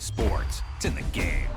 sports. It's in the game.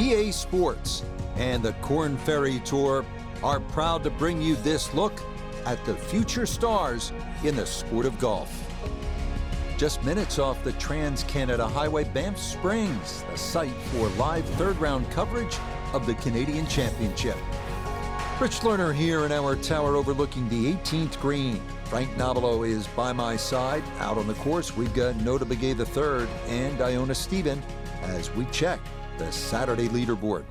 EA Sports and the Korn Ferry Tour are proud to bring you this look at the future stars in the sport of golf. Just minutes off the Trans-Canada Highway, Banff Springs, the site for live third-round coverage of the Canadian Championship. Rich Lerner here in our tower overlooking the 18th green. Frank Nobilo is by my side. Out on the course, we've got Nota Begay III and Iona Stephen as we check the Saturday leaderboard.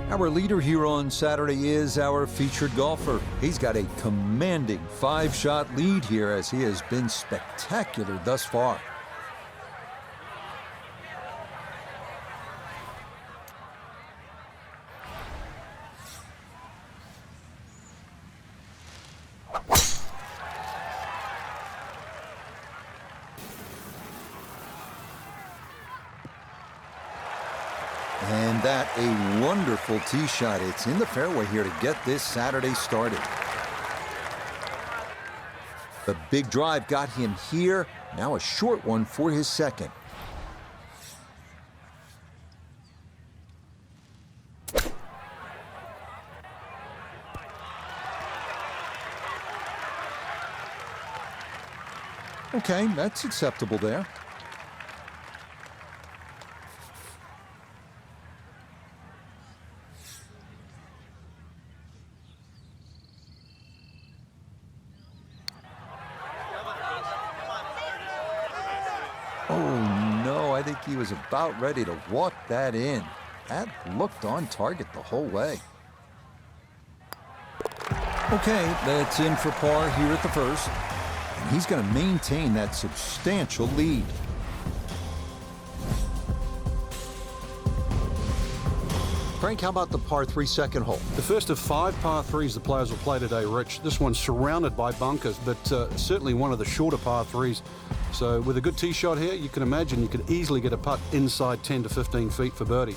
Our leader here on Saturday is our featured golfer. He's got a commanding 5-shot lead here as he has been spectacular thus far. And that a wonderful tee shot. It's in the fairway here to get this Saturday started. The big drive got him here. Now a short one for his second. Okay, that's acceptable there. Oh no, I think he was about ready to walk that in. That looked on target the whole way. Okay, that's in for par here at the first. And he's going to maintain that substantial lead. Frank, how about the par 3 second hole? The first of 5 par 3s the players will play today, Rich. This one's surrounded by bunkers, but certainly one of the shorter par 3s. So with a good tee shot here, you can imagine you could easily get a putt inside 10 to 15 feet for birdie.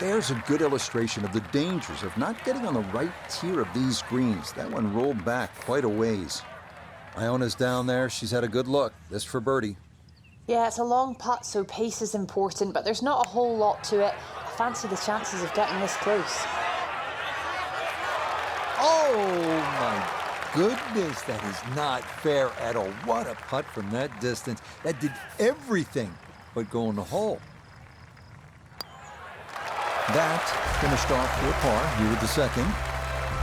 There's a good illustration of the dangers of not getting on the right tier of these greens. That one rolled back quite a ways. Iona's down there. She's had a good look. This for birdie. Yeah, it's a long putt, so pace is important, but there's not a whole lot to it. I fancy the chances of getting this close. Oh, my goodness. That is not fair at all. What a putt from that distance. That did everything but go in the hole. That finished off for a par here with the second,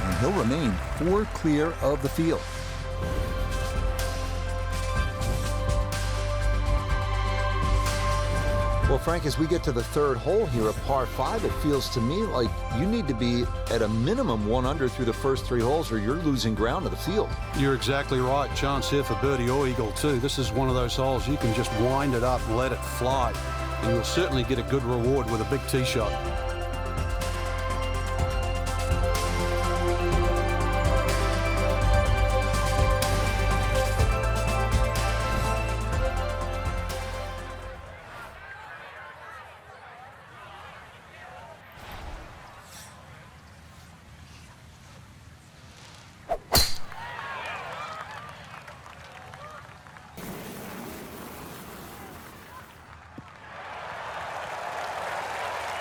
and he'll remain 4 clear of the field. Well, Frank, as we get to the third hole here at par 5, it feels to me like you need to be at a minimum 1 under through the first 3 holes or you're losing ground to the field. You're exactly right. Chance here for birdie or eagle too. This is one of those holes you can just wind it up and let it fly, and you'll certainly get a good reward with a big tee shot.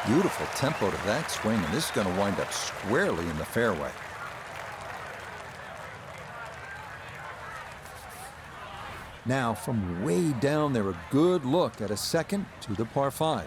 Beautiful tempo to that swing, and this is going to wind up squarely in the fairway. Now, from way down there, a good look at a second to the par 5.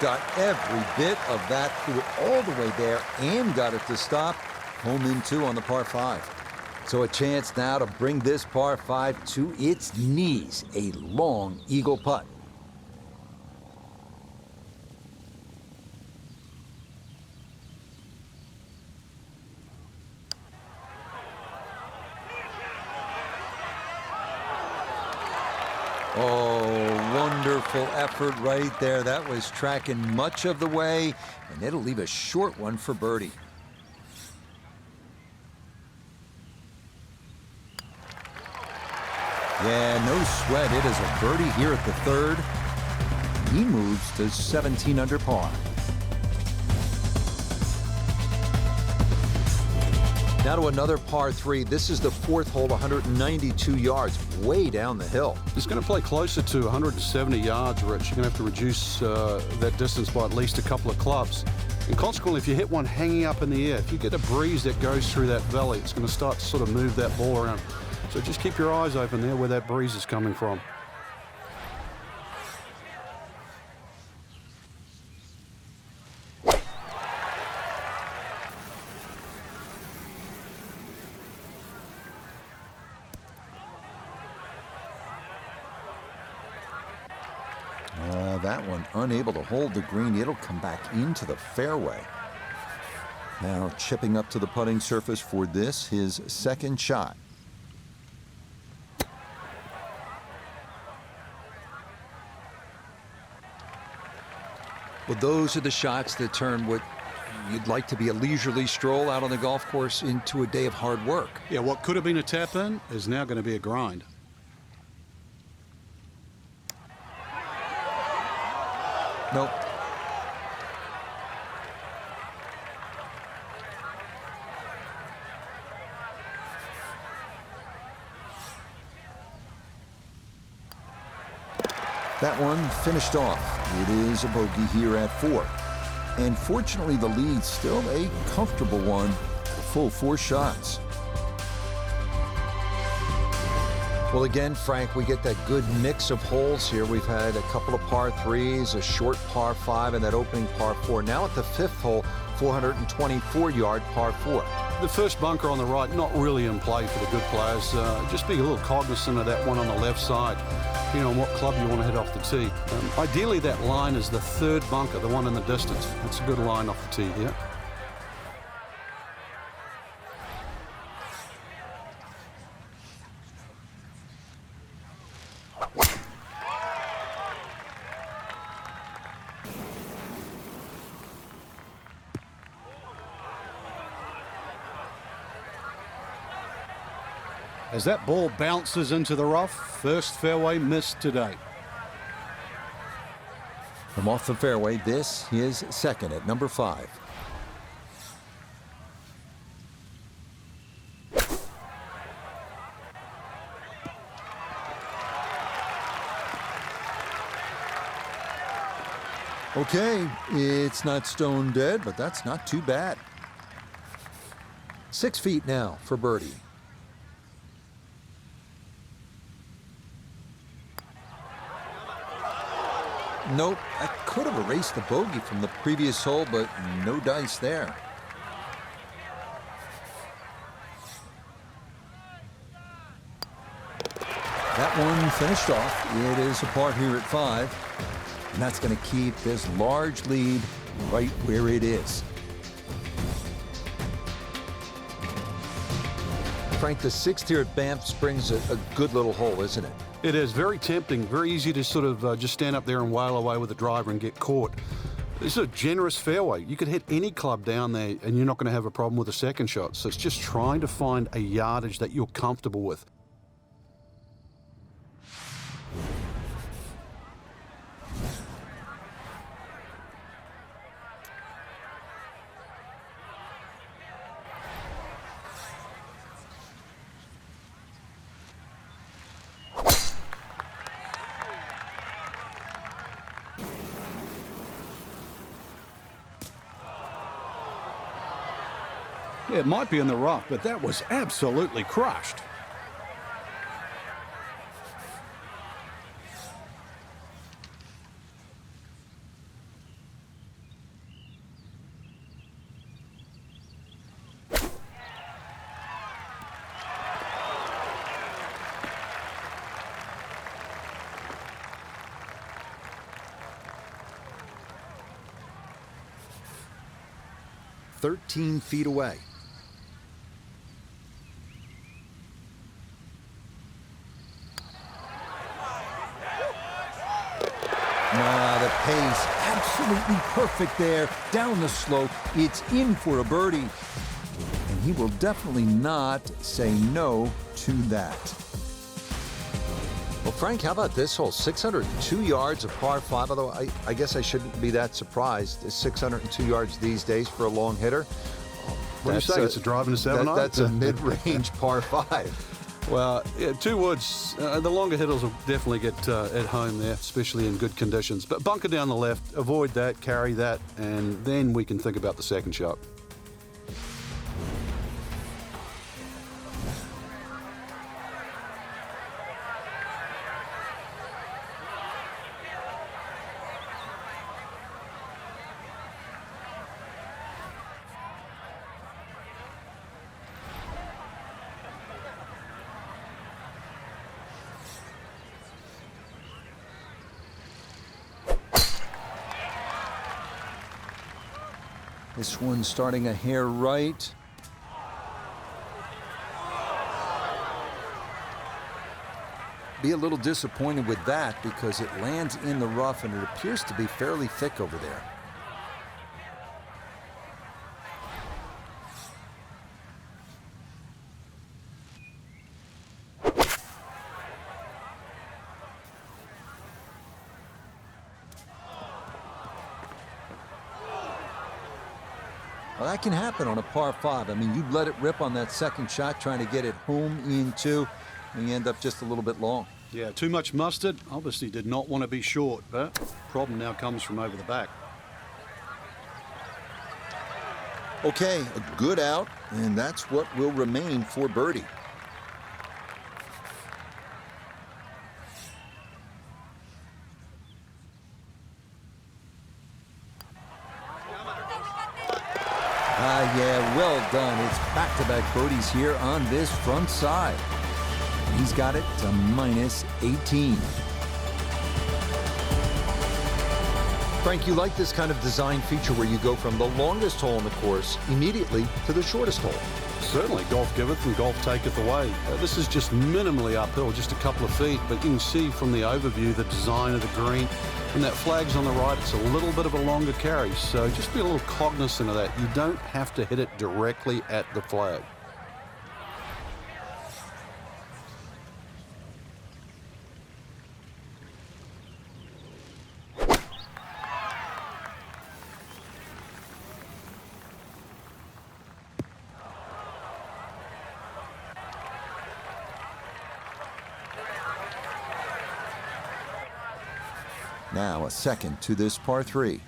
Got every bit of that, threw it all the way there and got it to stop. Home in 2 on the par 5. So a chance now to bring this par 5 to its knees. A long eagle putt. Oh, wonderful effort right there. That was tracking much of the way, and it'll leave a short one for birdie. Yeah, no sweat. It is a birdie here at the third. He moves to 17 under par. Now to another par 3. This is the fourth hole, 192 yards, way down the hill. He's going to play closer to 170 yards, Rich. You're going to have to reduce that distance by at least a couple of clubs. And consequently, if you hit one hanging up in the air, if you get a breeze that goes through that valley, it's going to start to sort of move that ball around. So just keep your eyes open there where that breeze is coming from. That one unable to hold the green. It'll come back into the fairway. Now chipping up to the putting surface for this, his second shot. Well, those are the shots that turn what you'd like to be a leisurely stroll out on the golf course into a day of hard work. Yeah, what could have been a tap in is now going to be a grind. Nope. That one finished off. It is a bogey here at 4. And fortunately, the lead's still a comfortable one, a full 4 shots. Well, again, Frank, we get that good mix of holes here. We've had a couple of par 3s, a short par 5, and that opening par 4. Now at the 5th hole, 424-yard par 4. The first bunker on the right, not really in play for the good players. Just be a little cognizant of that one on the left side, you know, what club you want to hit off the tee. Ideally, that line is the third bunker, the one in the distance. That's a good line off the tee here. As that ball bounces into the rough, first fairway missed today. From off the fairway, this is second at number 5. Okay, it's not stone dead, but that's not too bad. 6 feet now for birdie. Nope, I could have erased the bogey from the previous hole, but no dice there. That one finished off. It is a par here at 5, and that's going to keep this large lead right where it is. Frank, the 6th here at Banff Springs, a good little hole, isn't it? It is very tempting, very easy to sort of just stand up there and wail away with the driver and get caught. This is a generous fairway. You could hit any club down there and you're not going to have a problem with a second shot. So it's just trying to find a yardage that you're comfortable with. It might be in the rough, but that was absolutely crushed. "13 feet away. pace. Absolutely perfect there. Down the slope. It's in for a birdie. And he will definitely not say no to that. Well, Frank, how about this hole? 602 yards, a par 5, although I guess I shouldn't be that surprised. It's 602 yards these days for a long hitter. What do you say? It's a driving to 7-iron? That's a mid-range par 5. Well, yeah, 2 woods. The longer hitters will definitely get at home there, especially in good conditions. But bunker down the left, avoid that, carry that, and then we can think about the second shot. This one's starting a hair right. Be a little disappointed with that because it lands in the rough and it appears to be fairly thick over there. Well, that can happen on a par 5. I mean, you let it rip on that second shot, trying to get it home in 2, and you end up just a little bit long. Yeah, too much mustard. Obviously did not want to be short, but problem now comes from over the back. Okay, a good out, and that's what will remain for birdie. Yeah, well done. It's back-to-back birdies here on this front side. He's got it to -18. Frank, you like this kind of design feature where you go from the longest hole in the course immediately to the shortest hole? Certainly, golf giveth and golf taketh away. This is just minimally uphill, just a couple of feet, but you can see from the overview the design of the green. And that flag's on the right, it's a little bit of a longer carry, so just be a little cognizant of that. You don't have to hit it directly at the flag. Now a second to this par 3.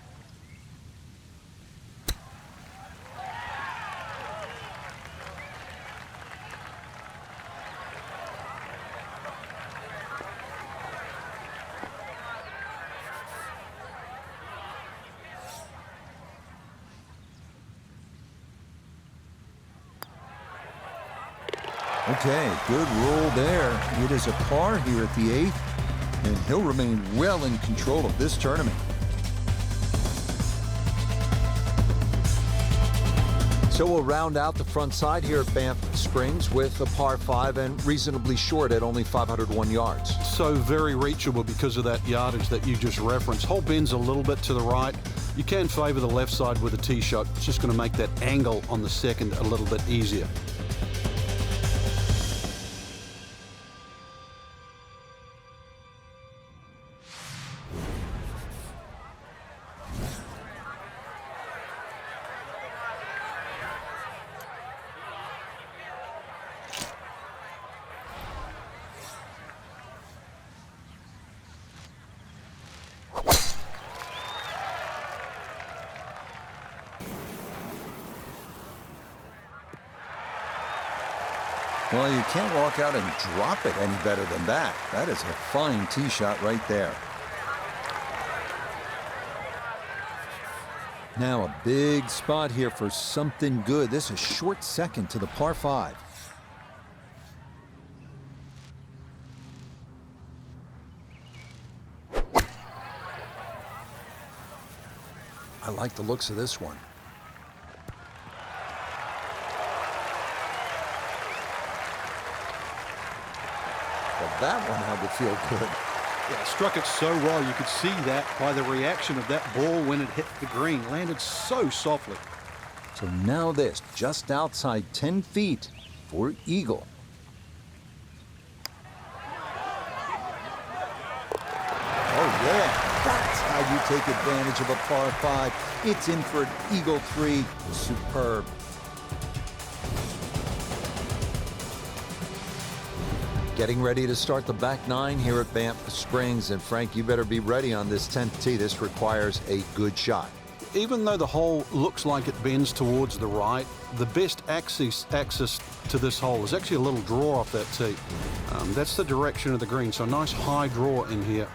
Okay, good roll there. It is a par here at the 8th. And he'll remain well in control of this tournament. So we'll round out the front side here at Banff Springs with a par 5 and reasonably short at only 501 yards. So very reachable because of that yardage that you just referenced. Hole bends a little bit to the right. You can favor the left side with a tee shot. It's just going to make that angle on the second a little bit easier. Well, you can't walk out and drop it any better than that. That is a fine tee shot right there. Now a big spot here for something good. This is a short second to the par 5. I like the looks of this one. That one had to feel good. Yeah, struck it so well. You could see that by the reaction of that ball when it hit the green. Landed so softly. So now this, just outside 10 feet for eagle. Oh, yeah, that's how you take advantage of a par 5. It's in for an eagle 3. Superb. Getting ready to start the back 9 here at Banff Springs. And Frank, you better be ready on this 10th tee. This requires a good shot. Even though the hole looks like it bends towards the right, the best access to this hole is actually a little draw off that tee. That's the direction of the green, so a nice high draw in here.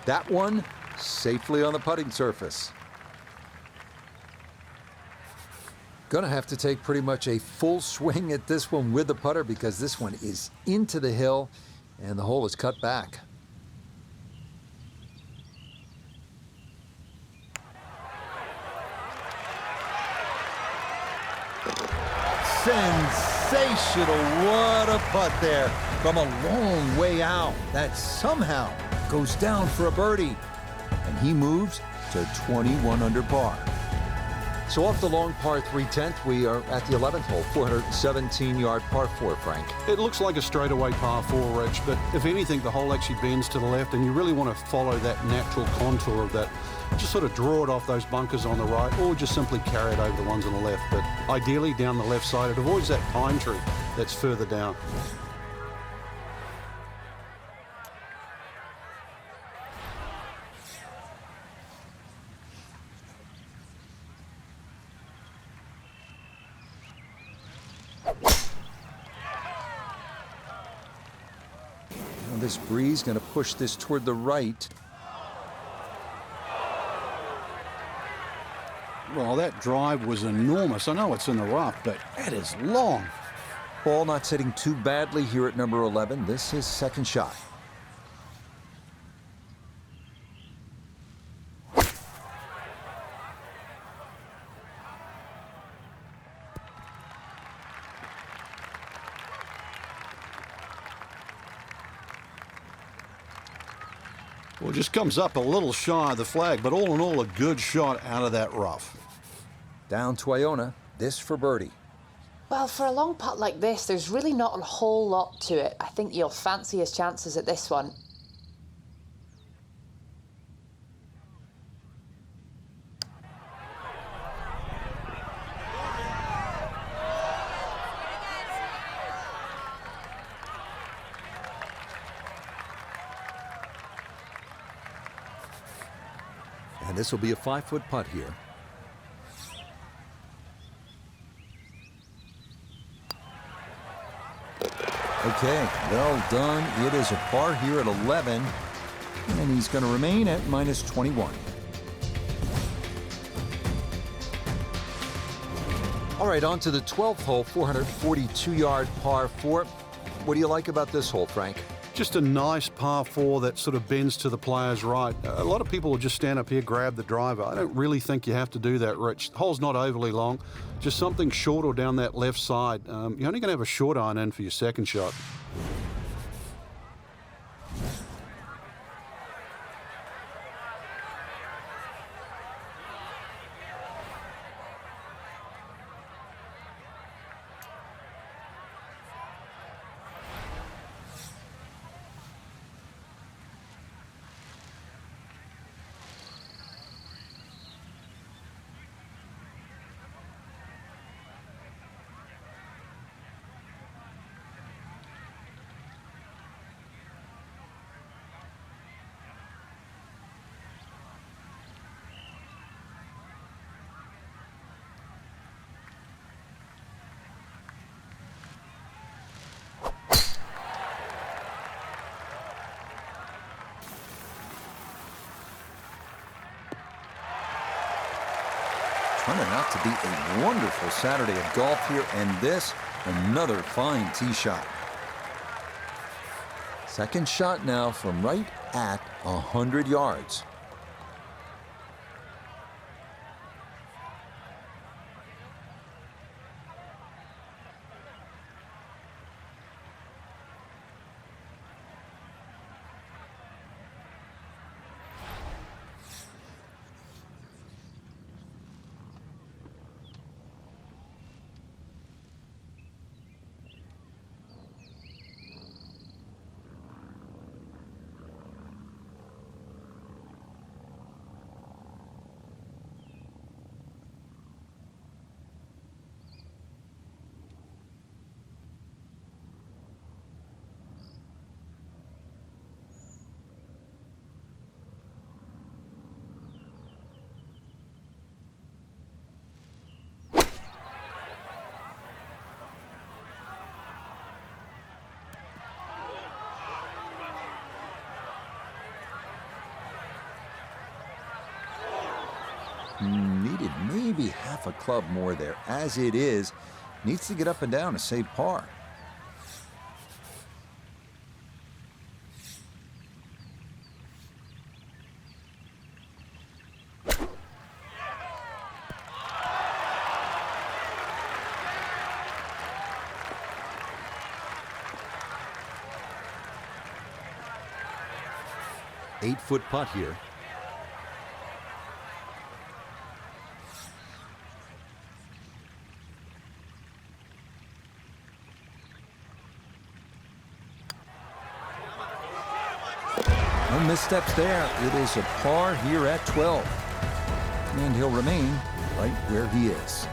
That one safely on the putting surface. Gonna have to take pretty much a full swing at this one with the putter because this one is into the hill and the hole is cut back. Sensational, what a putt there from a long way out. That somehow goes down for a birdie, and he moves to 21 under par. So off the long par 3 10th, we are at the 11th hole, 417-yard par 4, Frank. It looks like a straightaway par 4, Rich, but if anything, the hole actually bends to the left, and you really want to follow that natural contour of that. Just sort of draw it off those bunkers on the right, or just simply carry it over the ones on the left. But ideally down the left side, it avoids that pine tree that's further down. Now this breeze going to push this toward the right. Well, that drive was enormous. I know it's in the rough, but that is long. Ball not sitting too badly here at number 11. This is second shot. Well, it just comes up a little shy of the flag, but all in all, a good shot out of that rough. Down to Iona, this for birdie. Well, for a long putt like this, there's really not a whole lot to it. I think you'll fancy his chances at this one. And this will be a 5-foot putt here. Okay, well done. It is a par here at 11, and he's going to remain at minus 21. All right, on to the 12th hole, 442-yard par 4. What do you like about this hole, Frank? Just a nice par 4 that sort of bends to the player's right. A lot of people will just stand up here, grab the driver. I don't really think you have to do that, Rich. The hole's not overly long. Just something short or down that left side. You're only going to have a short iron in for your second shot. Turning out to be a wonderful Saturday of golf here, and this, another fine tee shot. Second shot now from right at 100 yards. Needed maybe half a club more there. As it is, needs to get up and down to save par. Eight-foot putt here. No missteps there. It is a par here at 12. And he'll remain right where he is.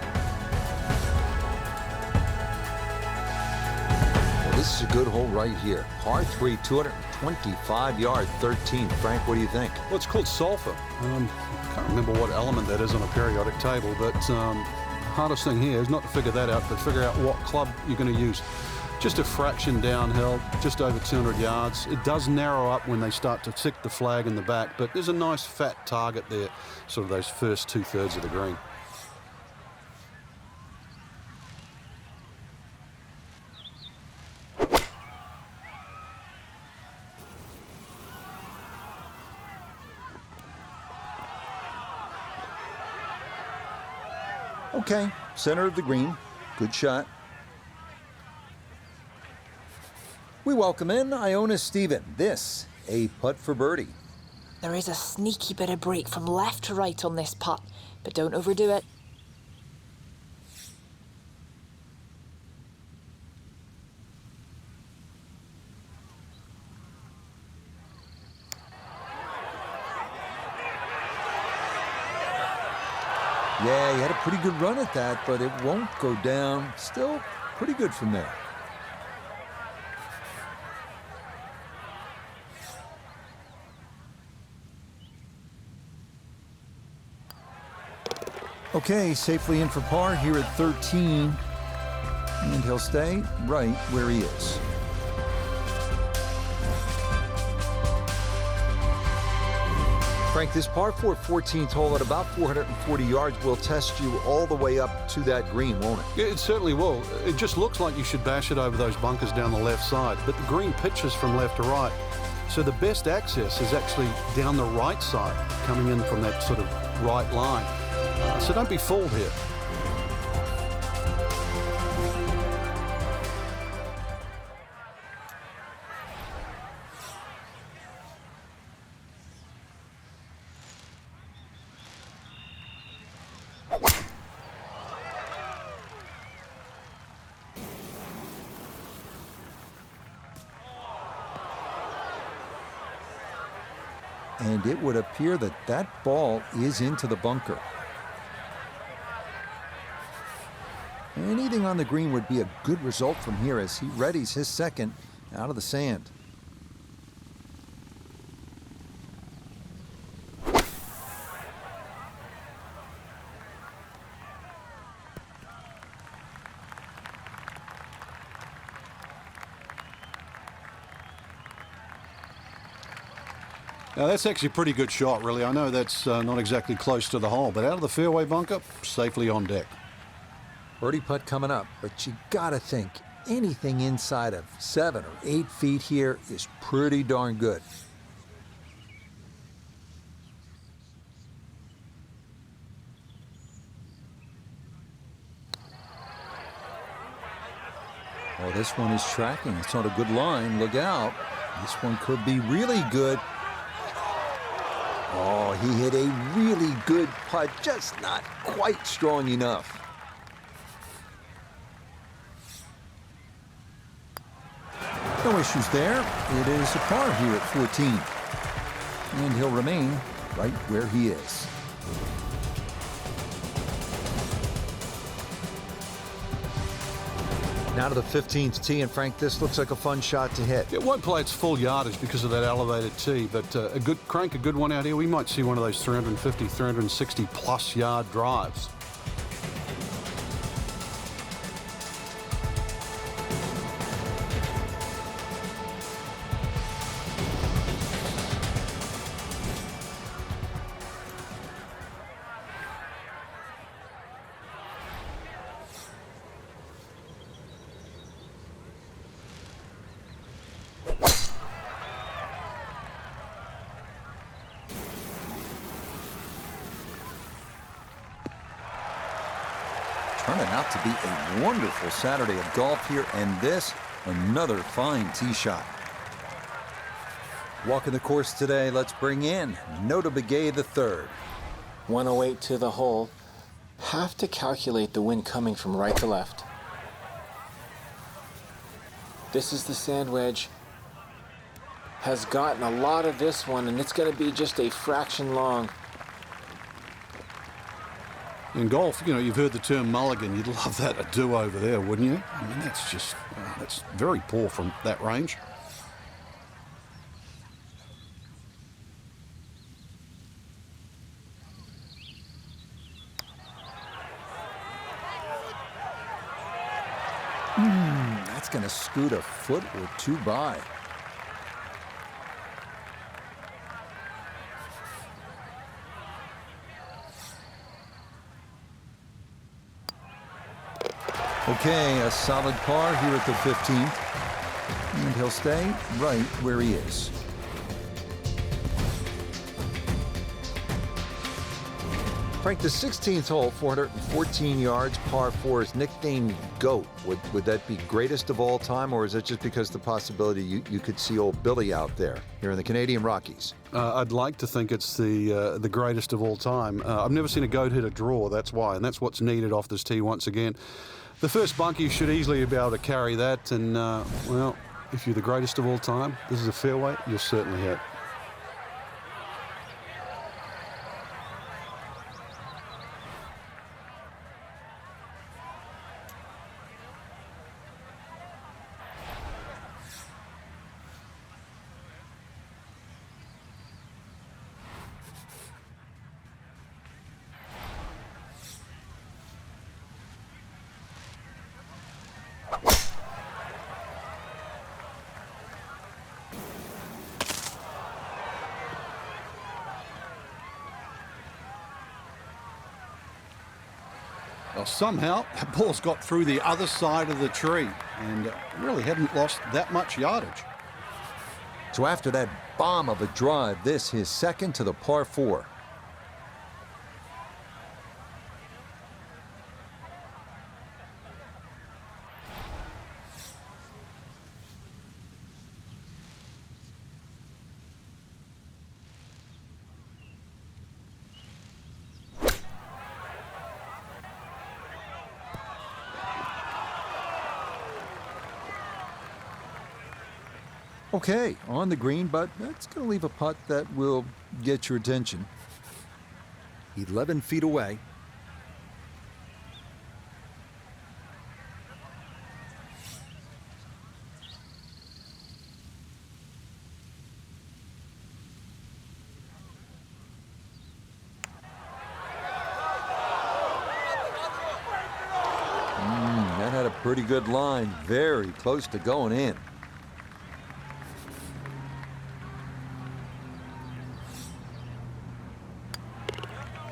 Well, this is a good hole right here. Par 3, 225 yard, 13. Frank, what do you think? Well, it's called sulfur. I can't remember what element that is on a periodic table, but hardest thing here is not to figure that out, but figure out what club you're going to use. Just a fraction downhill, just over 200 yards. It does narrow up when they start to tick the flag in the back, but there's a nice fat target there, sort of those first 2/3 of the green. Okay, center of the green. Good shot. We welcome in Iona Stephen. This, a putt for birdie. There is a sneaky bit of break from left to right on this putt, but don't overdo it. Yeah, he had a pretty good run at that, but it won't go down. Still pretty good from there. Okay, safely in for par here at 13. And he'll stay right where he is. Frank, this par 4 14th hole at about 440 yards will test you all the way up to that green, won't it? Yeah, it certainly will. It just looks like you should bash it over those bunkers down the left side, but the green pitches from left to right. So the best access is actually down the right side, coming in from that sort of right line. So don't be fooled here. And it would appear that that ball is into the bunker. Anything on the green would be a good result from here as he readies his second out of the sand. That's actually a pretty good shot, really. I know that's not exactly close to the hole, but out of the fairway bunker, safely on deck. Birdie putt coming up, but you gotta think anything inside of 7 or 8 feet here is pretty darn good. Oh, this one is tracking. It's on a good line. Look out. This one could be really good. Oh, he hit a really good putt, just not quite strong enough. No issues there. It is a par here at 14. And he'll remain right where he is. Now to the 15th tee, and Frank, this looks like a fun shot to hit. It won't play its full yardage because of that elevated tee, but a good one out here. We might see one of those 350, 360 plus yard drives. Turning out to be a wonderful Saturday of golf here, and this, another fine tee shot. Walking the course today, let's bring in Nota Begay III. 108 to the hole. Have to calculate the wind coming from right to left. This is the sand wedge. Has gotten a lot of this one, and it's going to be just a fraction long. In golf, you know, you've heard the term mulligan. You'd love that a do-over there, wouldn't you? I mean, that's just, that's very poor from that range. That's going to scoot a foot or two by. Okay, a solid par here at the 15th, and he'll stay right where he is. Frank, the 16th hole, 414 yards, par 4, is nicknamed GOAT. Would that be greatest of all time, or is it just because the possibility you could see old Billy out there here in the Canadian Rockies? I'd like to think it's the greatest of all time. I've never seen a GOAT hit a draw, that's why, and that's what's needed off this tee once again. The first bunkie should easily be able to carry that, and, well, if you're the greatest of all time, this is a fairway, you'll certainly hit. Well, somehow that ball's got through the other side of the tree and really hadn't lost that much yardage. So after that bomb of a drive, this his second to the par 4. Okay, on the green, but that's going to leave a putt that will get your attention. 11 feet away. That had a pretty good line, very close to going in.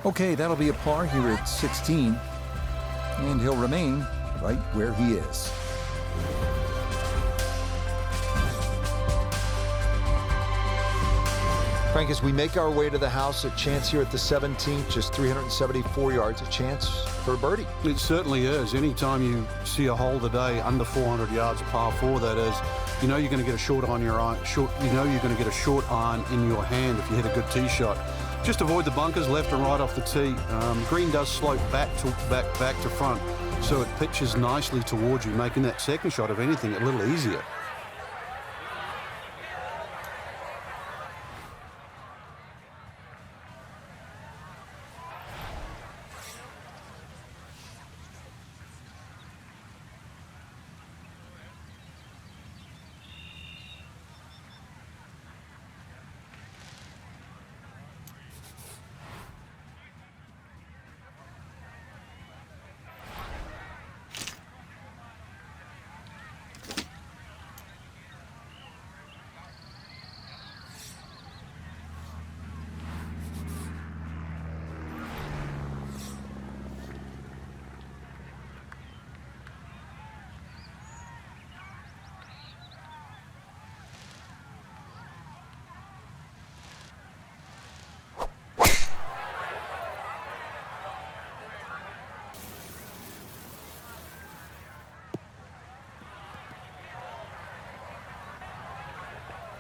Okay, that'll be a par here at 16, and he'll remain right where he is. Frank, as we make our way to the house, a chance here at the 17th, just 374 yards, a chance for a birdie. It certainly is. Anytime you see a hole today under 400 yards, par 4 that is, you know you're going to get a short on your iron. You know you're going to get a short iron in your hand if you hit a good tee shot. Just avoid the bunkers left and right off the tee. Green does slope back to front, so it pitches nicely towards you, making that second shot, if anything, a little easier.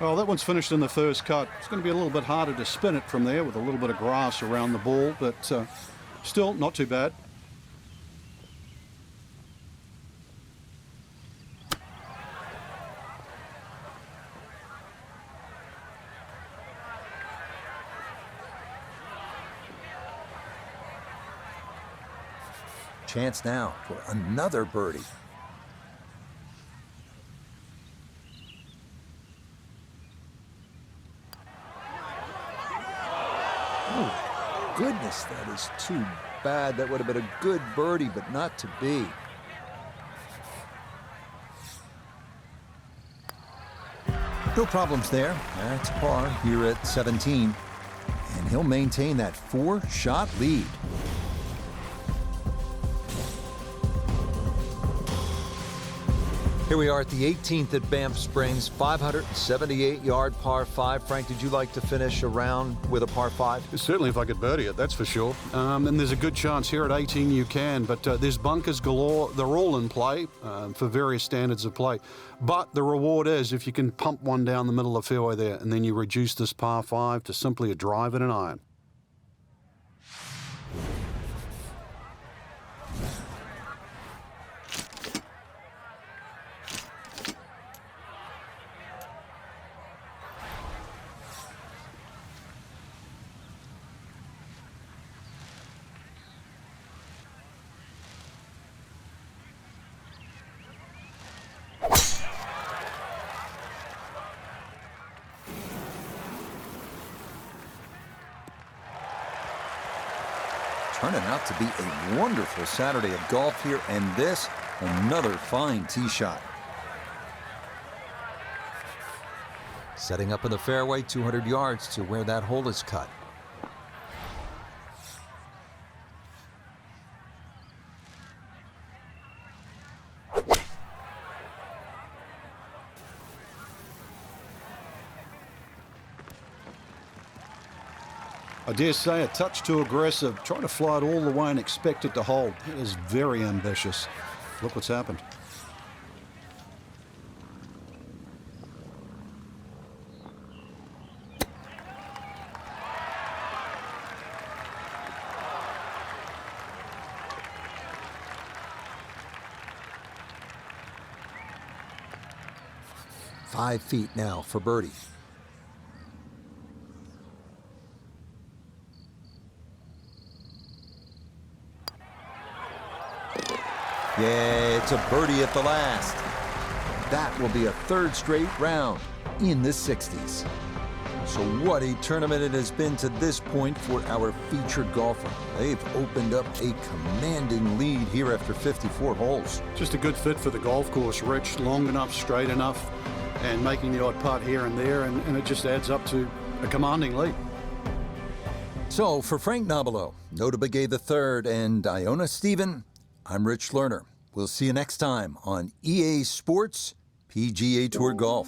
Well, that one's finished in the first cut. It's going to be a little bit harder to spin it from there with a little bit of grass around the ball, but still not too bad. Chance now for another birdie. Oh, goodness, that is too bad. That would have been a good birdie, but not to be. No problems there. That's par here at 17. And he'll maintain that 4-shot lead. Here we are at the 18th at Banff Springs, 578-yard par 5. Frank, did you like to finish a round with a par 5? Certainly if I could birdie it, that's for sure. And there's a good chance here at 18 you can, but there's bunkers galore. They're all in play for various standards of play. But the reward is if you can pump one down the middle of the fairway there, and then you reduce this par 5 to simply a drive and an iron. Turning out to be a wonderful Saturday of golf here, and this, another fine tee shot. Setting up in the fairway, 200 yards to where that hole is cut. I dare say a touch too aggressive, trying to fly it all the way and expect it to hold. It is very ambitious. Look what's happened. Five feet now for birdie. Yeah, it's a birdie at the last. That will be a third straight round in the 60s. So what a tournament it has been to this point for our featured golfer. They've opened up a commanding lead here after 54 holes. Just a good fit for the golf course, Rich. Long enough, straight enough, and making the odd putt here and there, and it just adds up to a commanding lead. So for Frank Nobilo, Nota Begay III and Iona Stephen, I'm Rich Lerner. We'll see you next time on EA Sports PGA Tour Golf.